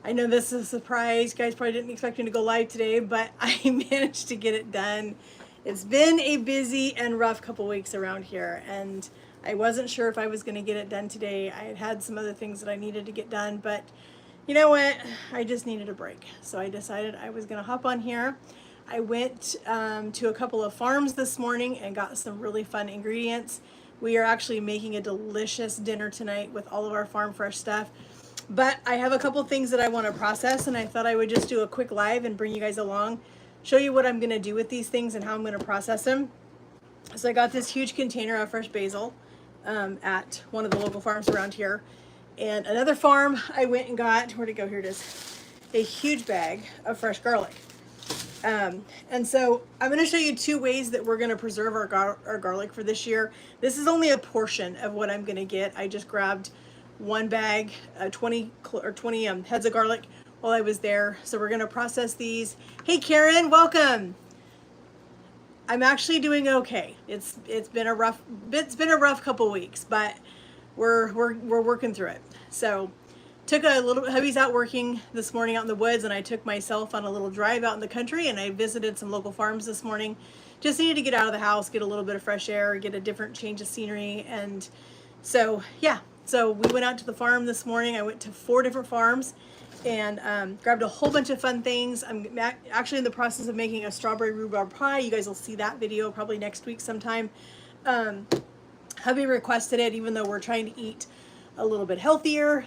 I know this is a surprise. You guys probably didn't expect me to go live today, but I managed to get it done. It's been a busy and rough couple weeks around here, and I wasn't sure if I was going to get it done today. I had some other things that I needed to get done, but you know what? I just needed a break. So I decided I was going to hop on here. I went to a couple of farms this morning and got some really fun ingredients. We are actually making a delicious dinner tonight with all of our farm fresh stuff. But I have a couple things that I want to process, and I thought I would just do a quick live and bring you guys along, show you what I'm going to do with these things and how I'm going to process them. So I got this huge container of fresh basil at one of the local farms around here. And another farm I went and got, where'd it go? Here it is, a huge bag of fresh garlic. And so I'm going to show you two ways that we're going to preserve our garlic for this year. This is only a portion of what I'm going to get. I just grabbed one bag, 20 heads of garlic while I was there. So we're going to process these. Hey Karen, welcome. I'm actually doing okay. It's been a rough couple weeks, but we're working through it. So took a little, hubby's out working this morning out in the woods, and I took myself on a little drive out in the country, and I visited some local farms this morning. Just needed to get out of the house, get a little bit of fresh air, get a different change of scenery. And so yeah, so we went out to the farm this morning. I went to 4 different farms and grabbed a whole bunch of fun things. I'm actually in the process of making a strawberry rhubarb pie. You guys will see that video probably next week sometime. Hubby requested it, even though we're trying to eat a little bit healthier.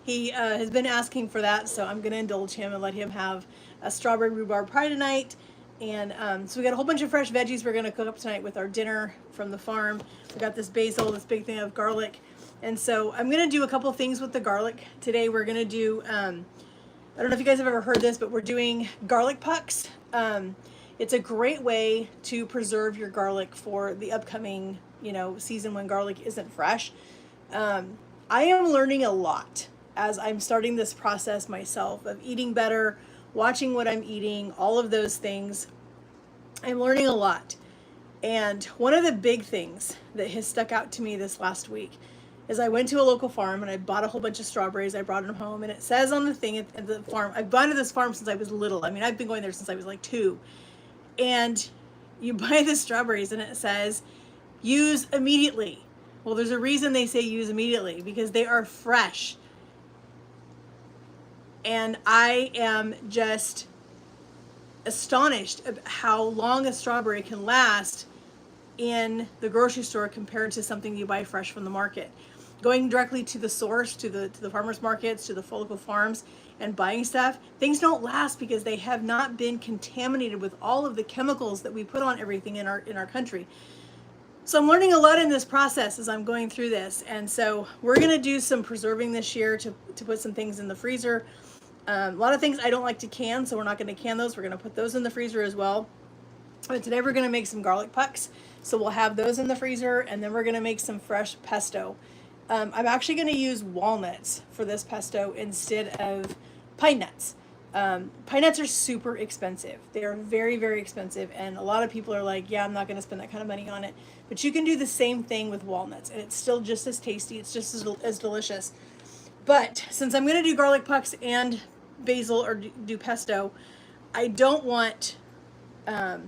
He has been asking for that, so I'm going to indulge him and let him have a strawberry rhubarb pie tonight. And so we got a whole bunch of fresh veggies we're going to cook up tonight with our dinner from the farm. We got this basil, this big thing of garlic. And so I'm going to do a couple things with the garlic. Today we're going to do, I don't know if you guys have ever heard this, but we're doing garlic pucks. It's a great way to preserve your garlic for the upcoming, season when garlic isn't fresh. I am learning a lot as I'm starting this process myself of eating better, watching what I'm eating, all of those things. I'm learning a lot. And one of the big things that has stuck out to me this last week is I went to a local farm and I bought a whole bunch of strawberries. I brought them home, and it says on the thing at the farm, I've gone to this farm since I was little. I mean, I've been going there since I was like 2. And you buy the strawberries and it says, use immediately. Well, there's a reason they say use immediately, because they are fresh. And I am just astonished at how long a strawberry can last in the grocery store compared to something you buy fresh from the market. Going directly to the source, to the farmers markets, to the local farms, and buying stuff, things don't last because they have not been contaminated with all of the chemicals that we put on everything in our country. So I'm learning a lot in this process as I'm going through this. And so we're going to do some preserving this year to put some things in the freezer. A lot of things I don't like to can, so we're not going to can those. We're going to put those in the freezer as well. But today we're going to make some garlic pucks. So we'll have those in the freezer, and then we're going to make some fresh pesto. I'm actually going to use walnuts for this pesto instead of pine nuts. Pine nuts are super expensive. They are very, very expensive, and a lot of people are like, yeah, I'm not going to spend that kind of money on it. But you can do the same thing with walnuts, and it's still just as tasty. It's just as delicious. But since I'm going to do garlic pucks and basil or do pesto, I don't want a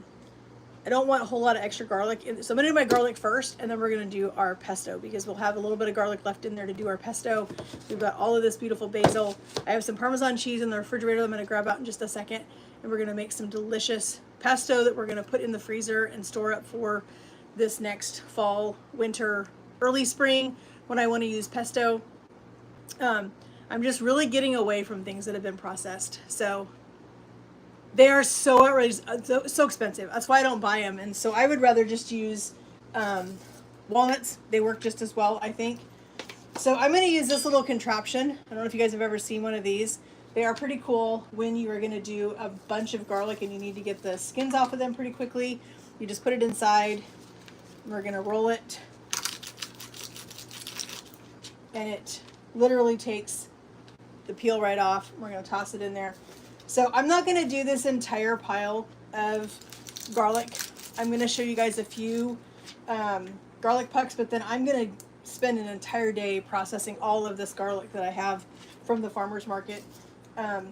whole lot of extra garlic. So I'm going to do my garlic first, and then we're going to do our pesto, because we'll have a little bit of garlic left in there to do our pesto. We've got all of this beautiful basil. I have some Parmesan cheese in the refrigerator I'm going to grab out in just a second, and we're going to make some delicious pesto that we're going to put in the freezer and store up for this next fall, winter, early spring when I want to use pesto. I'm just really getting away from things that have been processed. So they are so outrageous, so expensive. That's why I don't buy them. And so I would rather just use walnuts. They work just as well, I think. So I'm going to use this little contraption. I don't know if you guys have ever seen one of these. They are pretty cool when you are going to do a bunch of garlic and you need to get the skins off of them pretty quickly. You just put it inside. We're going to roll it. And it literally takes the peel right off. We're going to toss it in there. So I'm not going to do this entire pile of garlic. I'm going to show you guys a few garlic pucks, but then I'm going to spend an entire day processing all of this garlic that I have from the farmer's market. Um,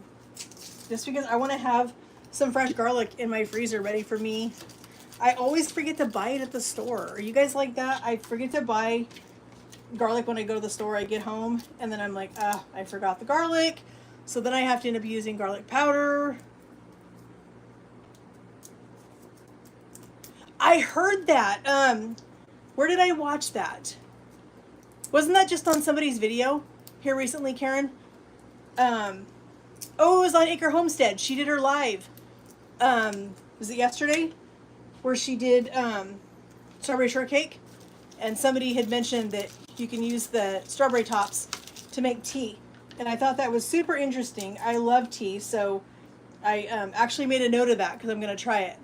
just because I want to have some fresh garlic in my freezer ready for me. I always forget to buy it at the store. Are you guys like that? I forget to buy garlic when I go to the store. I get home and then I'm like, I forgot the garlic. So then I have to end up using garlic powder. I heard that. Where did I watch that? Wasn't that just on somebody's video here recently, Karen? Oh, it was on Acre Homestead. She did her live. Was it yesterday? Where she did strawberry shortcake. And somebody had mentioned that you can use the strawberry tops to make tea. And I thought that was super interesting. I love tea, so I actually made a note of that because I'm going to try it.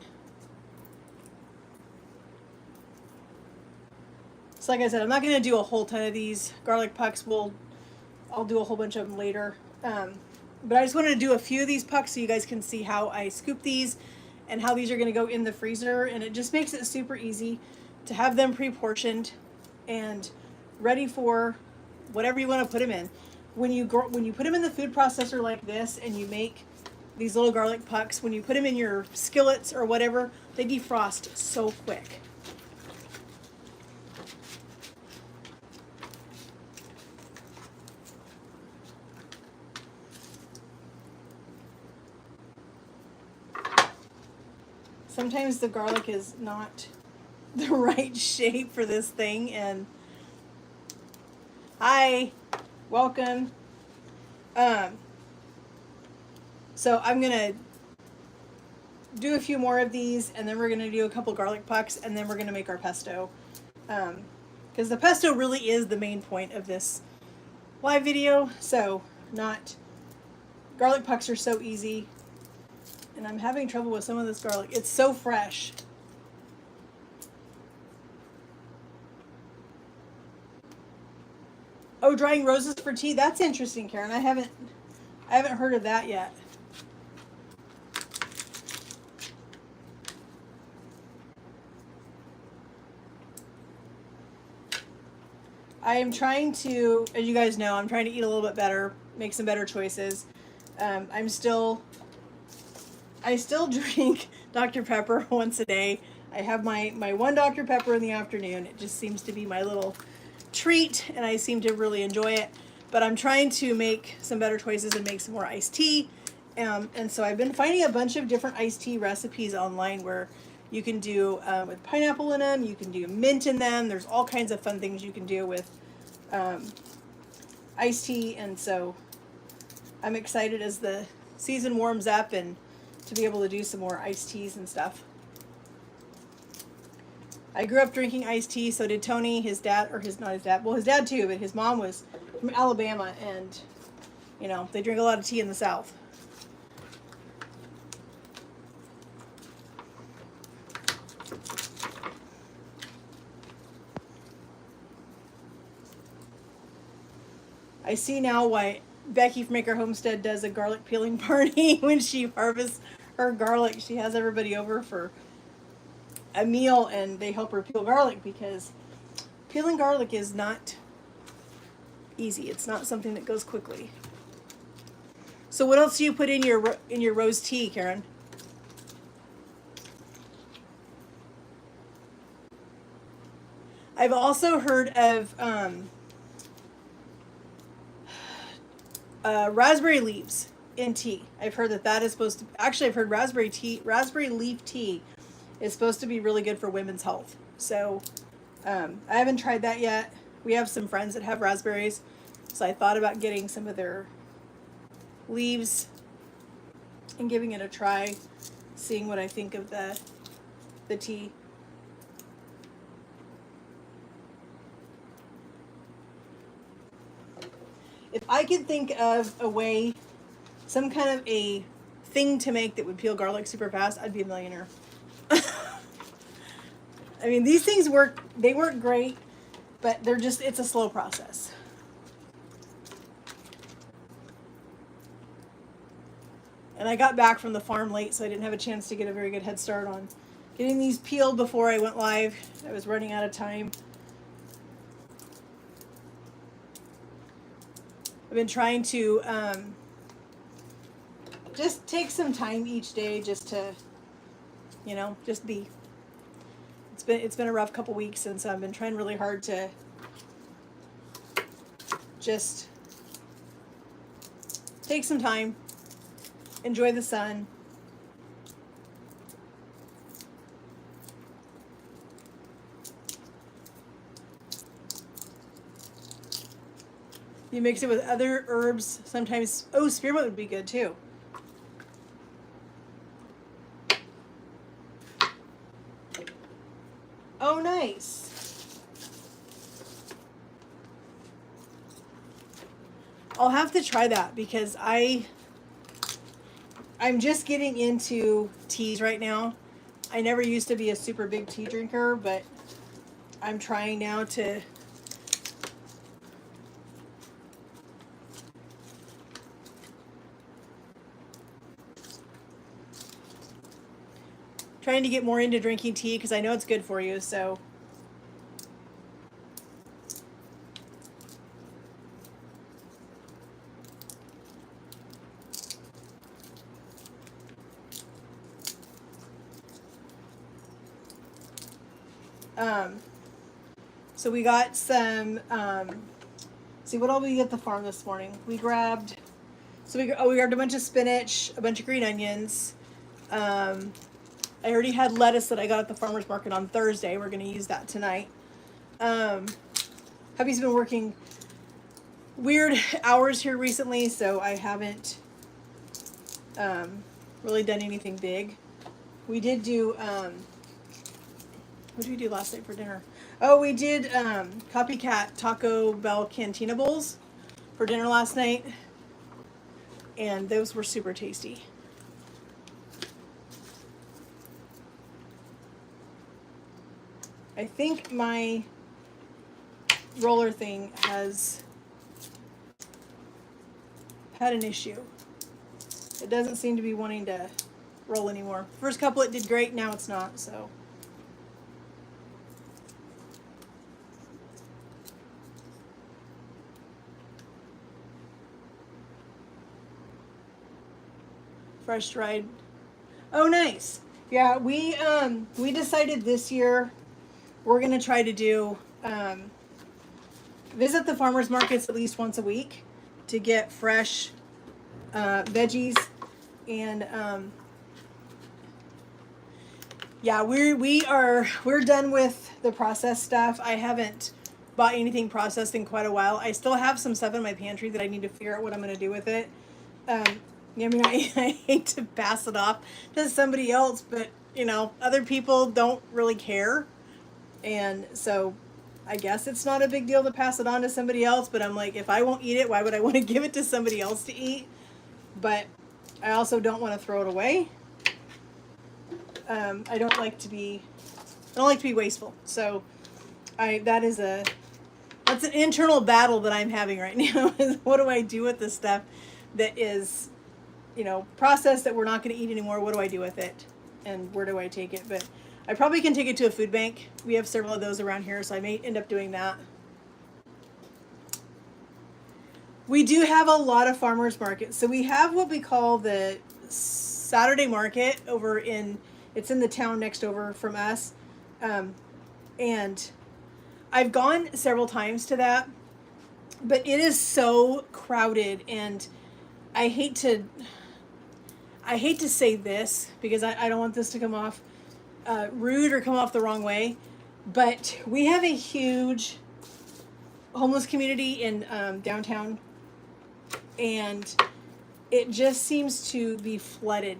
So like I said, I'm not going to do a whole ton of these garlic pucks. I'll do a whole bunch of them later. But I just wanted to do a few of these pucks so you guys can see how I scoop these and how these are going to go in the freezer. And it just makes it super easy to have them pre-portioned and ready for whatever you want to put them in. When you put them in the food processor like this and you make these little garlic pucks, when you put them in your skillets or whatever, they defrost so quick. Sometimes the garlic is not the right shape for this thing, and hi, welcome. So I'm gonna do a few more of these, and then we're gonna do a couple garlic pucks, and then we're gonna make our pesto. Because the pesto really is the main point of this live video. So garlic pucks are so easy. And I'm having trouble with some of this garlic. It's so fresh. Oh, drying roses for tea. That's interesting, Karen. I haven't heard of that yet. I am trying to, as you guys know, I'm trying to eat a little bit better, make some better choices. I still drink Dr. Pepper once a day. I have my one Dr. Pepper in the afternoon. It just seems to be my little treat, and I seem to really enjoy it. But I'm trying to make some better choices and make some more iced tea. And so I've been finding a bunch of different iced tea recipes online where you can do with pineapple in them, you can do mint in them. There's all kinds of fun things you can do with iced tea. And so I'm excited as the season warms up and to be able to do some more iced teas and stuff. I grew up drinking iced tea, so did Tony. His dad, not his dad, well, his dad too, but his mom was from Alabama, and, you know, they drink a lot of tea in the South. I see now why Becky from Acre Homestead does a garlic peeling party when she harvests her garlic. She has everybody over for a meal and they help her peel garlic, because peeling garlic is not easy. It's not something that goes quickly. So what else do you put in your rose tea, Karen? I've also heard of raspberry leaves in tea. I've heard that is supposed to, actually I've heard raspberry leaf tea is supposed to be really good for women's health. So I haven't tried that yet. We have some friends that have raspberries, so I thought about getting some of their leaves and giving it a try, seeing what I think of the tea. If I could think of a way, some kind of a thing to make that would peel garlic super fast, I'd be a millionaire. I mean, these things work great, but it's a slow process. And I got back from the farm late, so I didn't have a chance to get a very good head start on getting these peeled before I went live. I was running out of time. I've been trying to just take some time each day just to, just be. It's been a rough couple weeks, and so I've been trying really hard to just take some time, enjoy the sun. You mix it with other herbs. Sometimes, spearmint would be good too. Oh, nice. I'll have to try that because I'm just getting into teas right now. I never used to be a super big tea drinker, but I'm trying now to get more into drinking tea because I know it's good for you, so. So we got some, see what all we get at the farm this morning. We grabbed a bunch of spinach, a bunch of green onions. I already had lettuce that I got at the farmer's market on Thursday. We're going to use that tonight. Hubby's been working weird hours here recently, so I haven't really done anything big. We did do, what did we do last night for dinner? Oh, we did Copycat Taco Bell Cantina Bowls for dinner last night, and those were super tasty. I think my roller thing has had an issue. It doesn't seem to be wanting to roll anymore. First couple it did great, now it's not, so. Fresh dried. Oh, nice. Yeah, we decided this year we're gonna try to do visit the farmers markets at least once a week to get fresh veggies, and yeah, we're done with the processed stuff. I haven't bought anything processed in quite a while. I still have some stuff in my pantry that I need to figure out what I'm gonna do with it. I mean, I hate to pass it off to somebody else, but other people don't really care, and so I guess it's not a big deal to pass it on to somebody else. But I'm like, if I won't eat it, why would I want to give it to somebody else to eat? But I also don't want to throw it away. I don't like to be wasteful. So that's an internal battle that I'm having right now. Is what do I do with this stuff that is processed that we're not going to eat anymore? What do I do with it, and where do I take it? But I probably can take it to a food bank. We have several of those around here, so I may end up doing that. We do have a lot of farmers markets. So we have what we call the Saturday market it's in the town next over from us. And I've gone several times to that, but it is so crowded, and I hate to say this because I don't want this to come off rude or come off the wrong way, but we have a huge homeless community in downtown, and it just seems to be flooded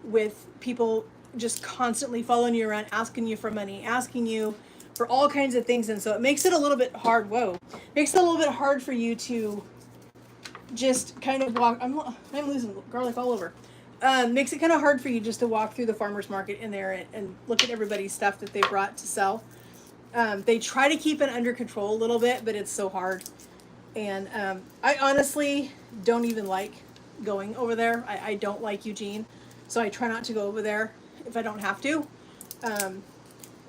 with people just constantly following you around, asking you for money, asking you for all kinds of things, and so it makes it a little bit hard. Makes it a little bit hard for you to just kind of walk. I'm losing garlic all over. Makes it kind of hard for you just to walk through the farmer's market in there and look at everybody's stuff that they brought to sell. They try to keep it under control a little bit, but it's so hard. And I honestly don't even like going over there. I don't like Eugene, so I try not to go over there if I don't have to.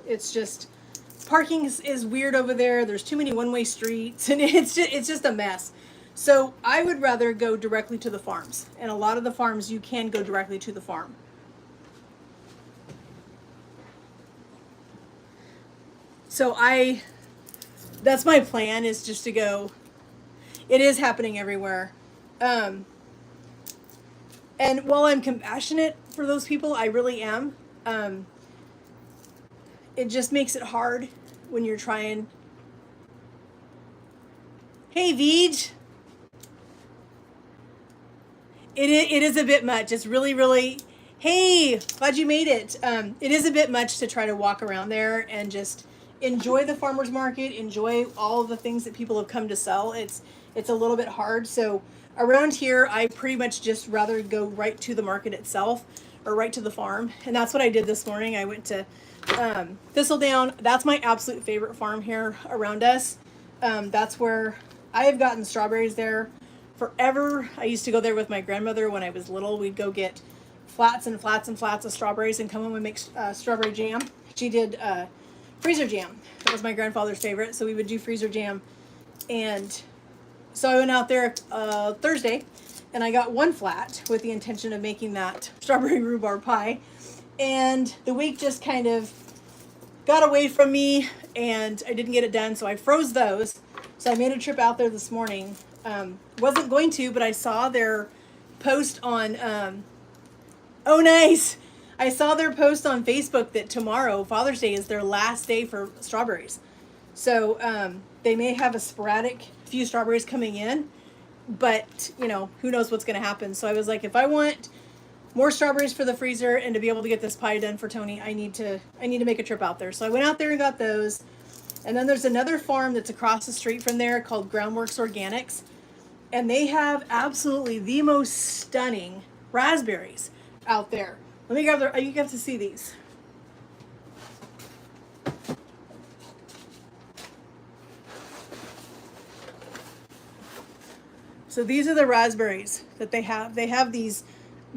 It's just parking is weird over there. There's too many one-way streets, and it's just a mess. So I would rather go directly to the farms, and a lot of the farms you can go directly to the farm. So that's my plan, is just to go. It is happening everywhere. And while I'm compassionate for those people, I really am. It just makes it hard when you're trying. Hey, Veej. It is a bit much. It's really, really. Hey, glad you made it. It is a bit much to try to walk around there and just enjoy the farmers market, enjoy all of the things that people have come to sell. It's a little bit hard. So around here, I pretty much just rather go right to the market itself or right to the farm. And that's what I did this morning. I went to Thistledown. That's my absolute favorite farm here around us. That's where I have gotten strawberries there forever. I used to go there with my grandmother when I was little. We'd go get flats and flats and flats of strawberries and come home and make strawberry jam. She did freezer jam. That was my grandfather's favorite. So we would do freezer jam. And so I went out there Thursday and I got one flat with the intention of making that strawberry rhubarb pie. And the week just kind of got away from me and I didn't get it done. So I froze those. So I made a trip out there this morning. Wasn't going to, but I saw their post on, oh nice. I saw their post on Facebook that tomorrow, Father's Day, is their last day for strawberries. So they may have a sporadic few strawberries coming in, but you know, who knows what's going to happen. So I was like, if I want more strawberries for the freezer and to be able to get this pie done for Tony, I need to make a trip out there. So I went out there and got those. And then there's another farm that's across the street from there called Groundworks Organics. And they have absolutely the most stunning raspberries out there. Let me grab their, you have to see these. So these are the raspberries that they have. They have these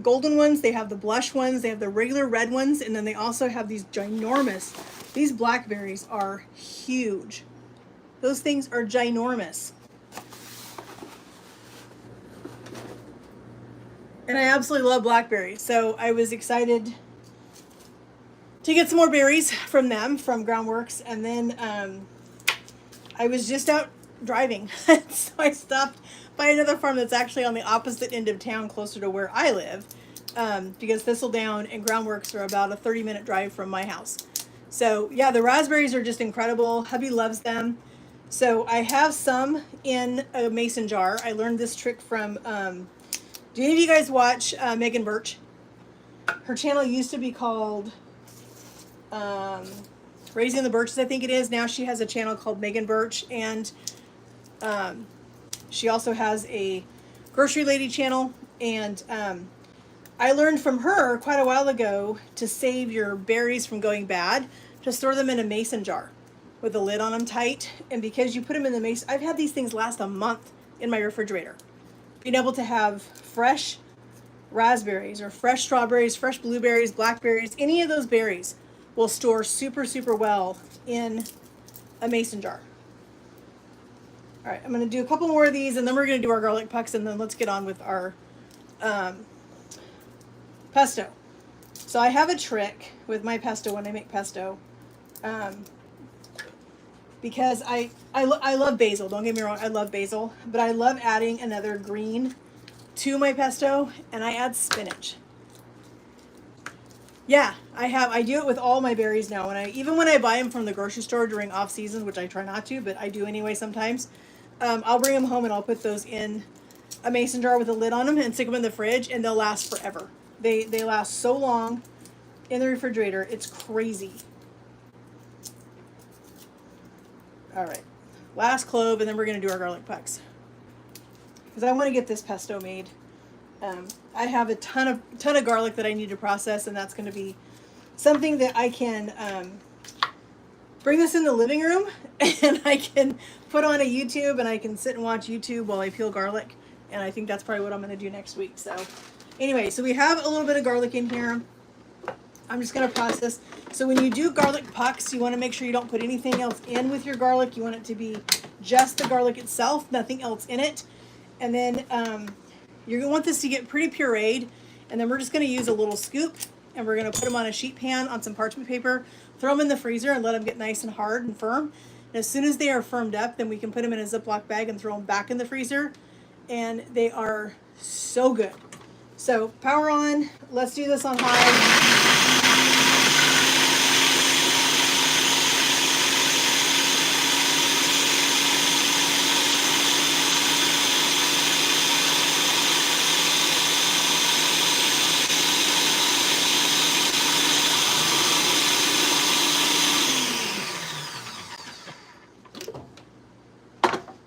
golden ones, they have the blush ones, they have the regular red ones, and then they also have these ginormous. These blackberries are huge. Those things are ginormous. And I absolutely love blackberries. So I was excited to get some more berries from them, from Groundworks. And then I was just out driving. So I stopped by another farm that's actually on the opposite end of town, closer to where I live. Because Thistledown and Groundworks are about a 30-minute drive from my house. So yeah, the raspberries are just incredible. Hubby loves them. So I have some in a mason jar. I learned this trick from, do any of you guys watch Megan Birch? Her channel used to be called Raising the Birches, I think it is. Now she has a channel called Megan Birch, and she also has a grocery lady channel. And I learned from her quite a while ago to save your berries from going bad, to store them in a mason jar with the lid on them tight. And because you put them in the mason, I've had these things last a month in my refrigerator. Being able to have fresh raspberries or fresh strawberries, fresh blueberries, blackberries, any of those berries will store super, super well in a mason jar. All right, I'm going to do a couple more of these and then we're going to do our garlic pucks, and then let's get on with our pesto. So I have a trick with my pesto when I make pesto, because I love basil. Don't get me wrong, I love basil, but I love adding another green to my pesto, and I add spinach. Yeah, I do it with all my berries now. And even when I buy them from the grocery store during off season, which I try not to, but I do anyway sometimes, I'll bring them home and I'll put those in a mason jar with a lid on them and stick them in the fridge, and they'll last forever. They last so long in the refrigerator, it's crazy. All right, last clove, and then we're gonna do our garlic pucks, because I want to get this pesto made. I have a ton of garlic that I need to process, and that's going to be something that I can bring this in the living room, and I can put on a YouTube, and I can sit and watch YouTube while I peel garlic. And I think that's probably what I'm going to do next week. So anyway, so we have a little bit of garlic in here. I'm just gonna process. So when you do garlic pucks, you wanna make sure you don't put anything else in with your garlic. You want it to be just the garlic itself, nothing else in it. And then you're gonna want this to get pretty pureed. And then we're just gonna use a little scoop and we're gonna put them on a sheet pan on some parchment paper, throw them in the freezer and let them get nice and hard and firm. And as soon as they are firmed up, then we can put them in a Ziploc bag and throw them back in the freezer. And they are so good. So power on, let's do this on high.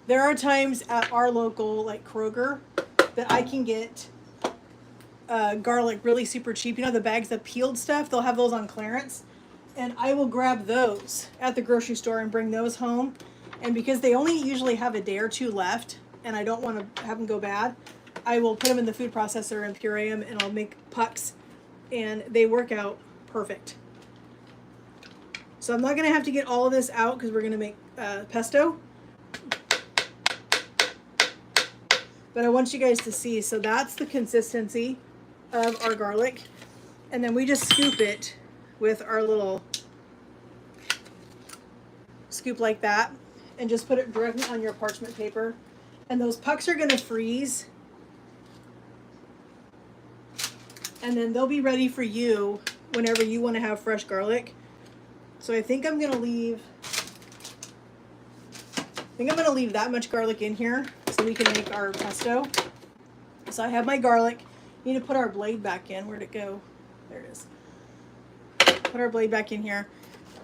There are times at our local, like Kroger, that I can get garlic really super cheap. You know, the bags of peeled stuff, they'll have those on clearance. And I will grab those at the grocery store and bring those home. And because they only usually have a day or two left, and I don't want to have them go bad, I will put them in the food processor and puree them, and I'll make pucks. And they work out perfect. So I'm not going to have to get all of this out because we're going to make pesto. But I want you guys to see, so that's the consistency of our garlic. And then we just scoop it with our little scoop like that and just put it directly on your parchment paper. And those pucks are gonna freeze. And then they'll be ready for you whenever you wanna have fresh garlic. So I think I'm gonna leave that much garlic in here so we can make our pesto. So I have my garlic. Need to put our blade back in. Where'd it go? There it is. Put our blade back in here.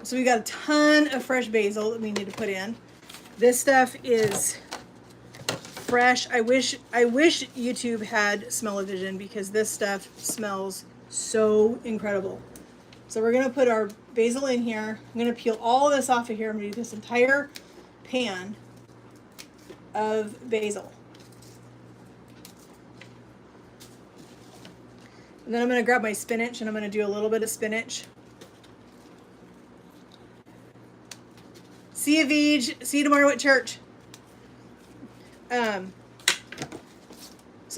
So we got a ton of fresh basil that we need to put in. This stuff is fresh. I wish YouTube had smell-o-vision because this stuff smells so incredible. So we're gonna put our basil in here. I'm gonna peel all this off of here. I'm gonna do this entire pan of basil. And then I'm going to grab my spinach and I'm going to do a little bit of spinach. See you, Vij. See you tomorrow at church. So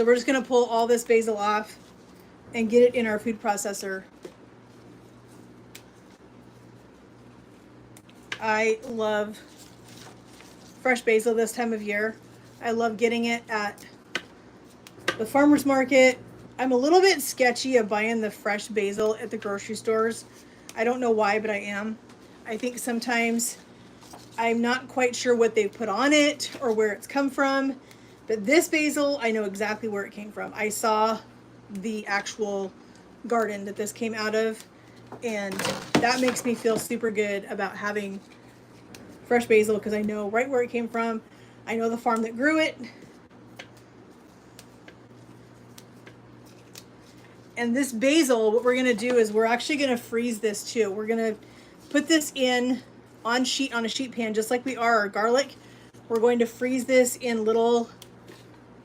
we're just going to pull all this basil off and get it in our food processor. I love fresh basil this time of year. I love getting it at the farmer's market. I'm a little bit sketchy of buying the fresh basil at the grocery stores. I don't know why, but I am. I think sometimes I'm not quite sure what they've put on it or where it's come from. But this basil, I know exactly where it came from. I saw the actual garden that this came out of, and that makes me feel super good about having fresh basil because I know right where it came from. I know the farm that grew it. And this basil, what we're going to do is we're actually going to freeze this too. We're going to put this in on a sheet pan just like we are our garlic. We're going to freeze this in little,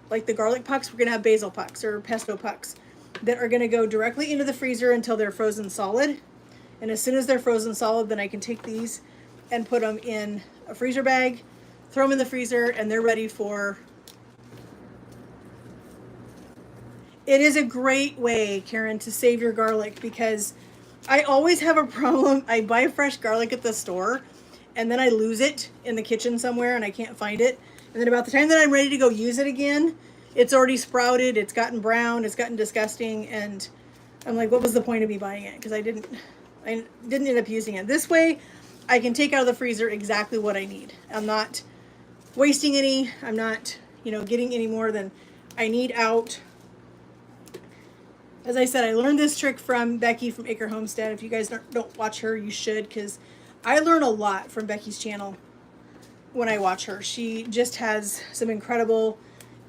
like the garlic pucks, we're going to have basil pucks or pesto pucks that are going to go directly into the freezer until they're frozen solid. And as soon as they're frozen solid, then I can take these and put them in a freezer bag, throw them in the freezer, and they're ready for... It is a great way, Karen, to save your garlic because I always have a problem. I buy fresh garlic at the store and then I lose it in the kitchen somewhere and I can't find it. And then about the time that I'm ready to go use it again, it's already sprouted, it's gotten brown, it's gotten disgusting, and I'm like, what was the point of me buying it? Because I didn't end up using it. This way, I can take out of the freezer exactly what I need. I'm not wasting any. I'm not, getting any more than I need out. As I said, I learned this trick from Becky from Acre Homestead. If you guys don't watch her, you should, because I learn a lot from Becky's channel when I watch her. She just has some incredible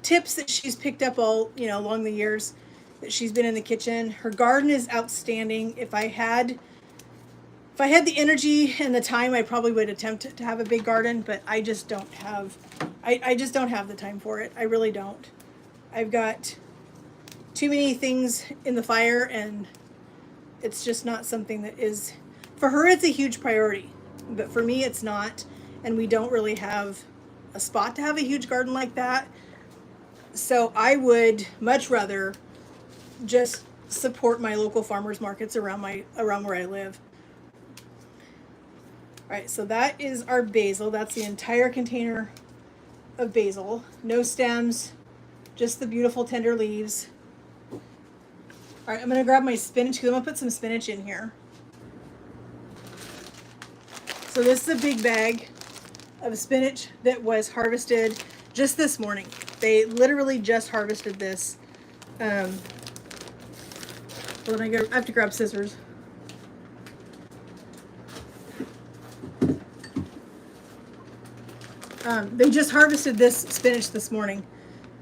tips that she's picked up all, along the years that she's been in the kitchen. Her garden is outstanding. If I had the energy and the time, I probably would attempt to have a big garden, but I just don't have, I just don't have the time for it. I really don't. I've got too many things in the fire and It's just not something that is, for her, it's a huge priority. But for me, it's not. And we don't really have a spot to have a huge garden like that. So I would much rather just support my local farmers markets around where I live. All right, so that is our basil. That's the entire container of basil. No stems, just the beautiful tender leaves. All right, I'm gonna grab my spinach because I'm gonna put some spinach in here. So this is a big bag of spinach that was harvested just this morning. They literally just harvested this. I have to grab scissors. They just harvested this spinach this morning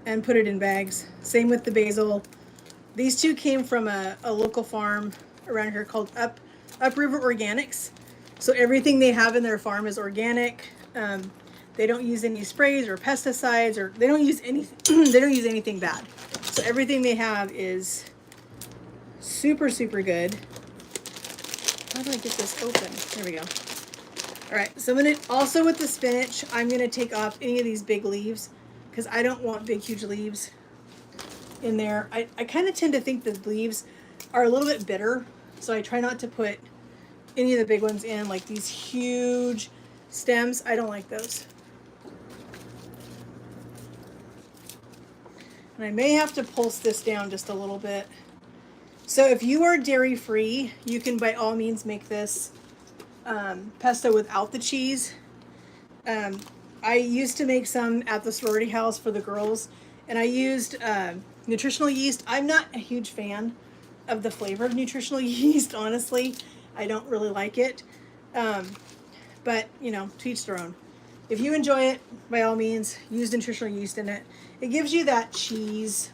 and put it in bags. Same with the basil. These two came from a local farm around here called Upriver Organics. So everything they have in their farm is organic. They don't use any sprays or pesticides, or they don't use anything. They don't use anything bad. So everything they have is super, super good. How do I get this open? There we go. All right, so I'm gonna, also with the spinach, I'm gonna take off any of these big leaves because I don't want big, huge leaves in there. I kind of tend to think the leaves are a little bit bitter, so I try not to put any of the big ones in, like these huge stems. I don't like those. And I may have to pulse this down just a little bit. So if you are dairy free, you can by all means make this pesto without the cheese. I used to make some at the sorority house for the girls, and I used nutritional yeast. I'm not a huge fan of the flavor of nutritional yeast, honestly. I don't really like it. But, you know, to each their own. If you enjoy it, by all means, use nutritional yeast in it. It gives you that cheese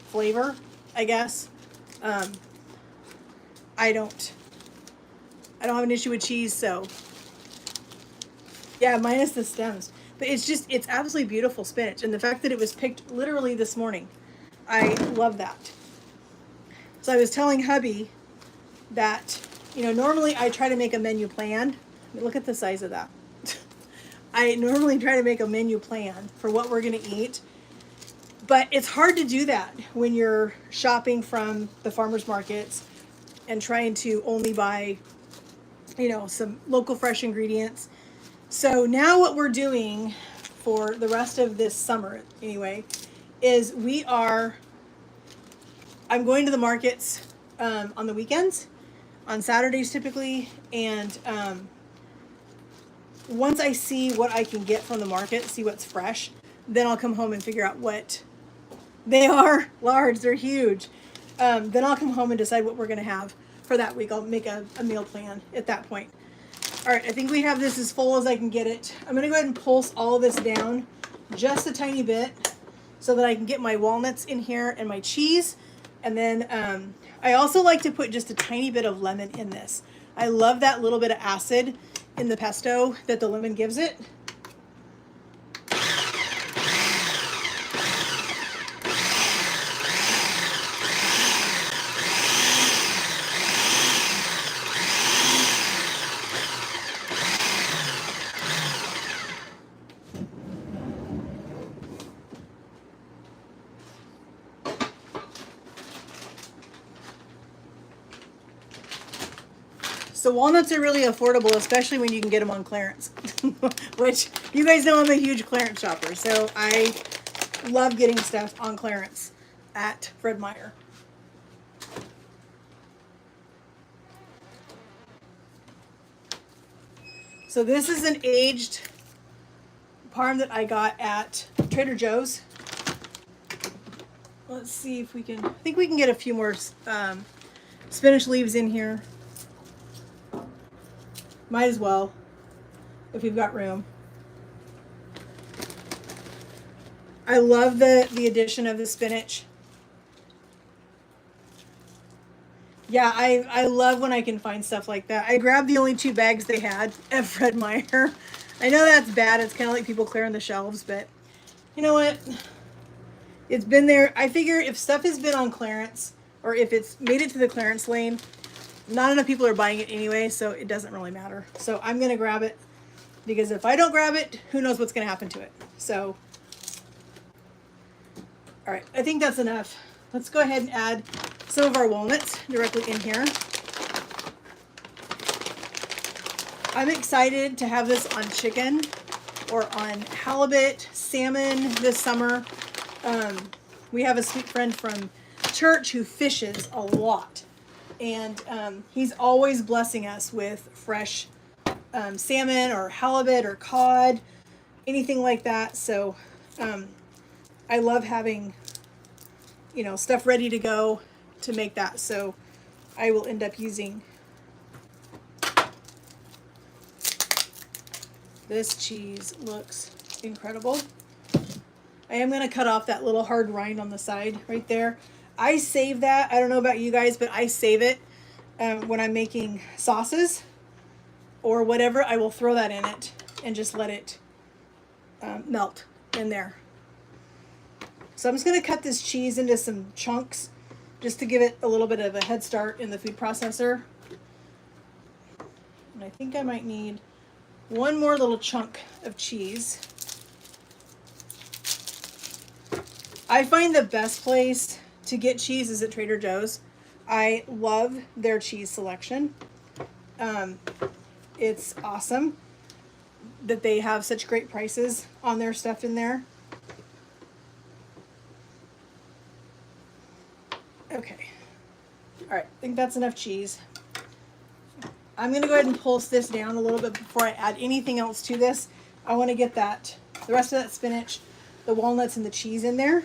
flavor, I guess. I don't have an issue with cheese, so yeah, minus the stems. But it's absolutely beautiful spinach, and the fact that it was picked literally this morning, I love that. So I was telling hubby that, you know, normally I try to make a menu plan. I mean, look at the size of that. I normally try to make a menu plan for what we're gonna eat, but it's hard to do that when you're shopping from the farmers markets and trying to only buy, you know, some local fresh ingredients. So now what we're doing for the rest of this summer, anyway, is I'm going to the markets on the weekends, on Saturdays typically, and once I see what I can get from the market, see what's fresh, then I'll come home and figure out what they are. Large, they're huge. Then I'll come home and decide what we're going to have for that week. I'll make a meal plan at that point. All right, I think we have this as full as I can get it. I'm going to go ahead and pulse all this down just a tiny bit so that I can get my walnuts in here and my cheese. And then I also like to put just a tiny bit of lemon in this. I love that little bit of acid in the pesto that the lemon gives it. So walnuts are really affordable, especially when you can get them on clearance, which you guys know I'm a huge clearance shopper. So I love getting stuff on clearance at Fred Meyer. So this is an aged parm that I got at Trader Joe's. Let's see if we can, I think we can get a few more spinach leaves in here. Might as well, if we've got room. I love the addition of the spinach. Yeah, I love when I can find stuff like that. I grabbed the only 2 bags they had at Fred Meyer. I know that's bad. It's kind of like people clearing the shelves, but you know what? It's been there. I figure if stuff has been on clearance, or if it's made it to the clearance lane, not enough people are buying it anyway, so it doesn't really matter. So I'm gonna grab it, because if I don't grab it, who knows what's gonna happen to it. So, all right, I think that's enough. Let's go ahead and add some of our walnuts directly in here. I'm excited to have this on chicken or on halibut, salmon this summer. We have a sweet friend from church who fishes a lot, and he's always blessing us with fresh salmon or halibut or cod, anything like that. So I love having, you know, stuff ready to go to make that. So I will end up using this. Cheese looks incredible. I am going to cut off that little hard rind on the side right there. I save that. I don't know about you guys, but I save it when I'm making sauces or whatever. I will throw that in it and just let it melt in there. So I'm just going to cut this cheese into some chunks just to give it a little bit of a head start in the food processor. And I think I might need one more little chunk of cheese. I find the best place to get cheese is at Trader Joe's. I love their cheese selection. It's awesome that they have such great prices on their stuff in there. Okay. All right, I think that's enough cheese. I'm going to go ahead and pulse this down a little bit before I add anything else to this. I want to get the rest of that spinach, the walnuts, and the cheese in there.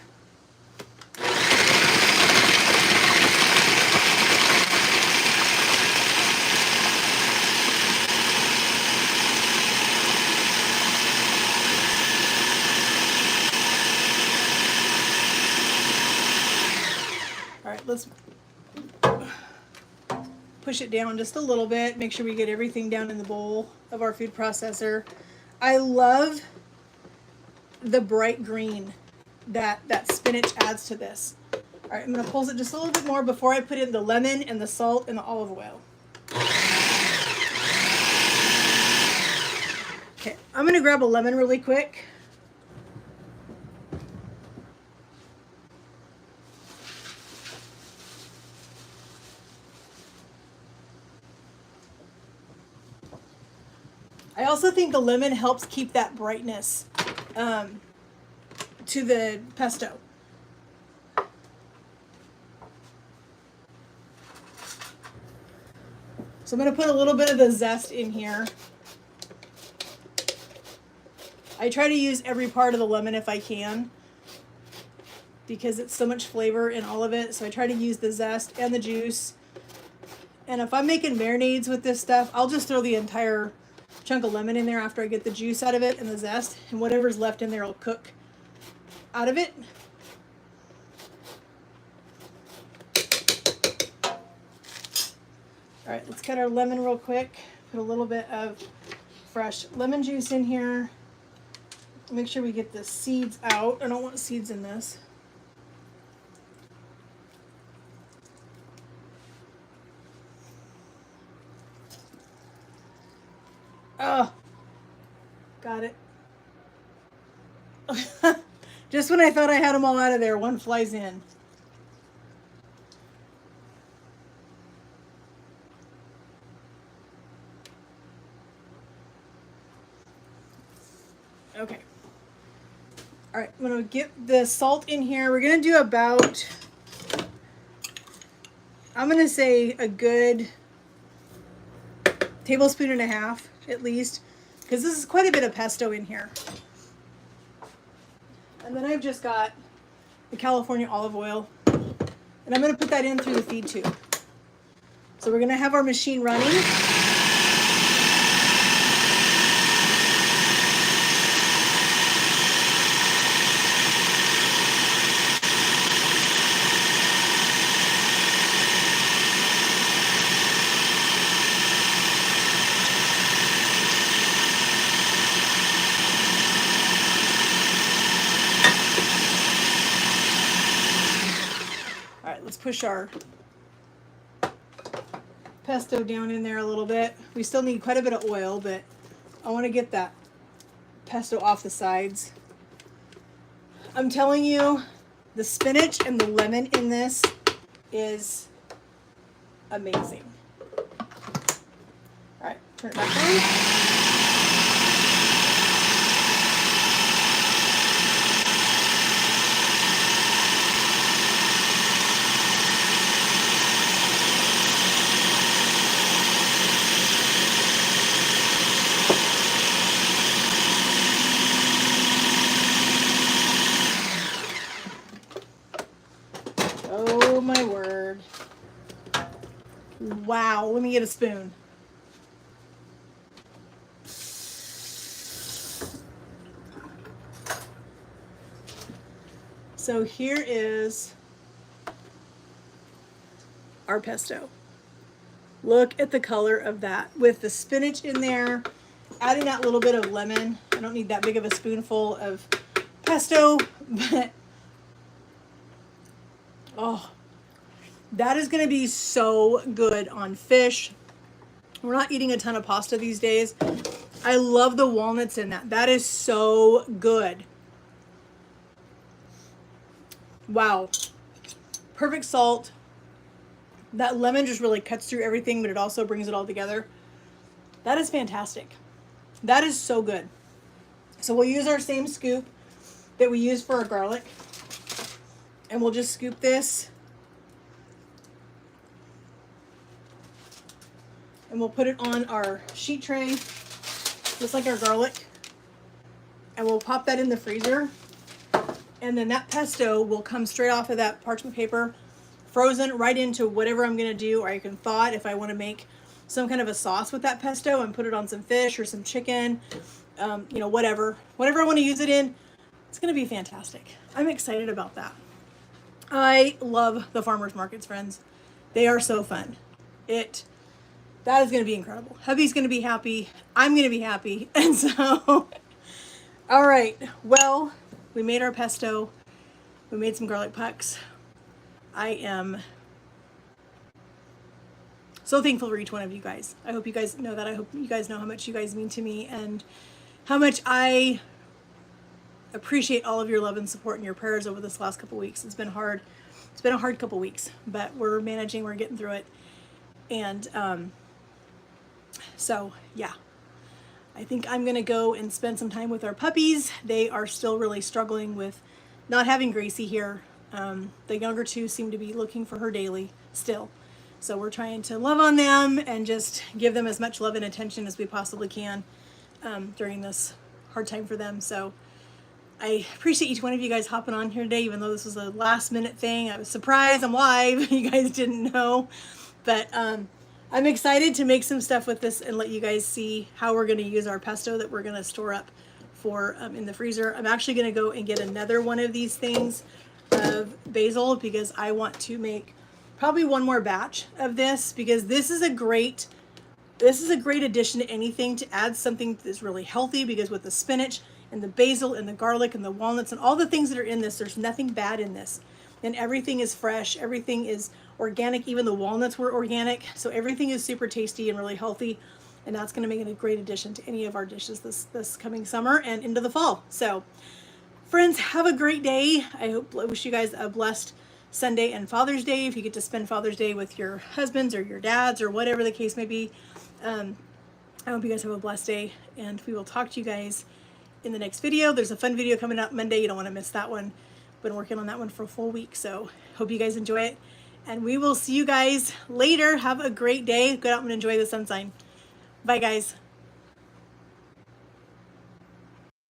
All right, let's push it down just a little bit. Make sure we get everything down in the bowl of our food processor. I love the bright green that spinach adds to this. All right, I'm going to pulse it just a little bit more before I put in the lemon and the salt and the olive oil. Okay, I'm going to grab a lemon really quick. I also think the lemon helps keep that brightness to the pesto. So I'm going to put a little bit of the zest in here. I try to use every part of the lemon if I can, because it's so much flavor in all of it. So I try to use the zest and the juice. And if I'm making marinades with this stuff, I'll just throw the entire chunk of lemon in there after I get the juice out of it and the zest, and whatever's left in there will cook out of it. All right, let's cut our lemon real quick. Put a little bit of fresh lemon juice in here. Make sure we get the seeds out. I don't want seeds in this. Oh, got it. Just when I thought I had them all out of there, one flies in. Okay. All right, I'm going to get the salt in here. We're going to do about, I'm going to say a good tablespoon and a half at least, because this is quite a bit of pesto in here. And then I've just got the California olive oil, and I'm going to put that in through the feed tube. So we're going to have our machine running. Let's push our pesto down in there a little bit. We still need quite a bit of oil, but I want to get that pesto off the sides. I'm telling you, the spinach and the lemon in this is amazing. All right, turn it back on. Oh my word. Wow, let me get a spoon. So here is our pesto. Look at the color of that with the spinach in there, adding that little bit of lemon. I don't need that big of a spoonful of pesto, but oh, that is going to be so good on fish. We're not eating a ton of pasta these days. I love the walnuts in that. That is so good. Wow. Perfect salt. That lemon just really cuts through everything, but it also brings it all together. That is fantastic. That is so good. So we'll use our same scoop that we use for our garlic. And we'll just scoop this. And we'll put it on our sheet tray, just like our garlic. And we'll pop that in the freezer. And then that pesto will come straight off of that parchment paper, frozen right into whatever I'm going to do. Or I can thaw it if I want to make some kind of a sauce with that pesto and put it on some fish or some chicken, you know, whatever I want to use it in. It's going to be fantastic. I'm excited about that. I love the farmers markets, friends. They are so fun. That is going to be incredible. Hubby's going to be happy. I'm going to be happy. And so, all right. Well, we made our pesto. We made some garlic pucks. I am so thankful for each one of you guys. I hope you guys know that. I hope you guys know how much you guys mean to me and how much I appreciate all of your love and support and your prayers over this last couple weeks. It's been hard. It's been a hard couple weeks, but we're managing. We're getting through it. And so, yeah. I think I'm going to go and spend some time with our puppies. They are still really struggling with not having Gracie here. The younger two seem to be looking for her daily still. So we're trying to love on them and just give them as much love and attention as we possibly can during this hard time for them. So I appreciate each one of you guys hopping on here today, even though this was a last minute thing. I was surprised I'm live. You guys didn't know. But I'm excited to make some stuff with this and let you guys see how we're going to use our pesto that we're going to store up for in the freezer. I'm actually going to go and get another one of these things of basil because I want to make probably one more batch of this because this is a great addition to anything, to add something that's really healthy, because with the spinach and the basil and the garlic and the walnuts and all the things that are in this, there's nothing bad in this. And everything is fresh, everything is organic, even the walnuts were organic. So everything is super tasty and really healthy. And that's going to make it a great addition to any of our dishes this coming summer and into the fall. So friends, have a great day. I wish you guys a blessed Sunday and Father's Day. If you get to spend Father's Day with your husbands or your dads or whatever the case may be. I hope you guys have a blessed day, and we will talk to you guys in the next video. There's a fun video coming up Monday. You don't want to miss that one. Been working on that one for a full week, so hope you guys enjoy it. And we will see you guys later. Have a great day. Go out and enjoy the sunshine. Bye, guys.